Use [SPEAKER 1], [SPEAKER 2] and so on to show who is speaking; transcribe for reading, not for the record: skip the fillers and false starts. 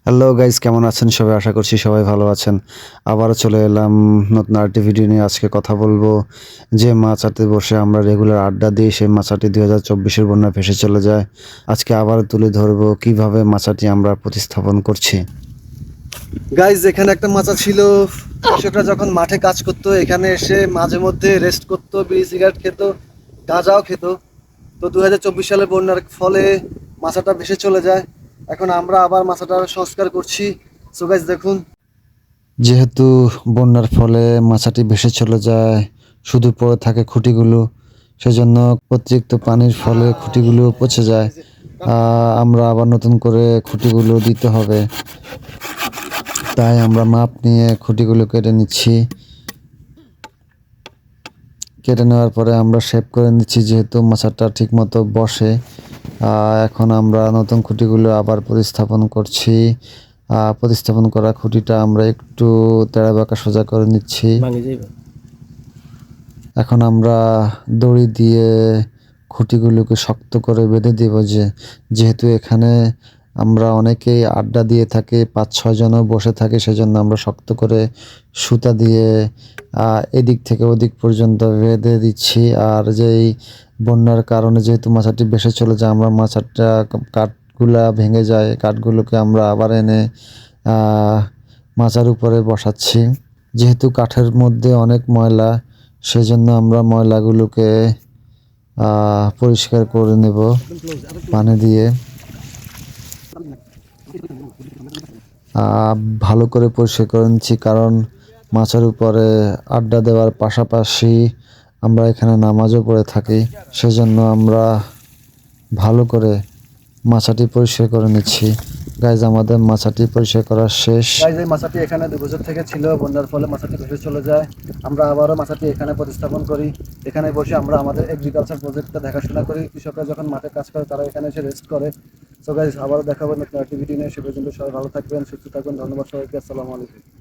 [SPEAKER 1] Hello guys, কেমন আছেন সবাই? আশা করছি সবাই ভালো আছেন। আবারও চলে এলাম নতুন আরেকটি ভিডিও নিয়ে। আজকে কথা বলবো যে মাচাতে বসে আমরা রেগুলার আড্ডা দিই, সেই মাচাটি 2024-এর বন্যায় ভেসে চলে যায়। আজকে আবারও তুলে ধরবো কিভাবে মাচাটি আমরা প্রতিস্থাপন করছি। গাইস, এখানে একটা মাচা ছিল। কৃষকরা যখন মাঠে কাজ করতো এখানে এসে মাঝে মধ্যে রেস্ট করতো, বিড়ি সিগারেট খেত, গাঁজাও খেত। তো 2024 সালে বন্যার ফলে মাচাটা ভেসে চলে যায়। এখন আমরা আবার মাচাটার সংস্কার করছি। সো গাইস দেখুন, যেহেতু বন্যার ফলে মাচাটি ভেসে চলে যায়, শুধু পড়ে থাকে খুঁটিগুলো, সেজন্য অতিরিক্ত পানির ফলে খুঁটিগুলো পচে যায়। আমরা আবার নতুন করে খুঁটিগুলো দিতে হবে, তাই আমরা মাপ নিয়ে খুঁটিগুলো কেটে নিচ্ছি। কেটে নেওয়ার পরে আমরা শেপ করে নিচ্ছি, যেহেতু মাচাটা ঠিকমতো বসে। এখন আমরা নতুন খুঁটিগুলো আবার প্রতিস্থাপন করছি। প্রতিস্থাপন করা খুঁটিটা আমরা একটু তেড়া বাঁকা সোজা করে নিচ্ছি। এখন আমরা দড়ি দিয়ে খুঁটিগুলোকে শক্ত করে বেঁধে দেব, যেহেতু এখানে আমরা অনেকেই আড্ডা দিয়ে থাকি, 5-6 জনও বসে থাকি, সেজন্য আমরা শক্ত করে সুতা দিয়ে এদিক থেকে ওদিক পর্যন্ত বেঁধে দিচ্ছি। আর যেই বন্যার কারণে যেহেতু মাচাটি ভেসে চলে যায়, আমরা মাচাটা কাঠগুলা ভেঙে যায়, কাঠগুলোকে আমরা আবার এনে মাচার উপরে বসাচ্ছি। যেহেতু কাঠের মধ্যে অনেক ময়লা, সেজন্য আমরা ময়লাগুলোকে পরিষ্কার করে নেব পানি দিয়ে। ভালো করে পরিষ্কার করে নিচ্ছি, কারণ মাচার উপরে আড্ডা দেওয়ার পাশাপাশি আমরা এখানে নামাজও পড়ে থাকি, সেজন্য আমরা ভালো করে মাচাটি পরিষ্কার করে নিচ্ছি। গাইজ, আমাদের মাচাটি পরিষ্কার করা শেষ। গাইজ, এই মাচাটি এখানে 2 বছর থেকে ছিল, বন্যার ফলে মাচাটি ভেসে চলে যায়। আমরা আবারও মাচাটি এখানে প্রতিস্থাপন করি। এখানে বসে আমরা আমাদের এগ্রিকালচার প্রজেক্টটা দেখাশোনা করি। কৃষকরা যখন মাঠে কাজ করে তারা এখানে এসে রেস্ট করে। সো গাইজ, আবারও দেখাবো নতুন অ্যাক্টিভিটি নিয়ে। সে পর্যন্ত সবাই ভালো থাকবেন, সুস্থ থাকবেন। ধন্যবাদ সবাইকে। আসসালামু আলাইকুম।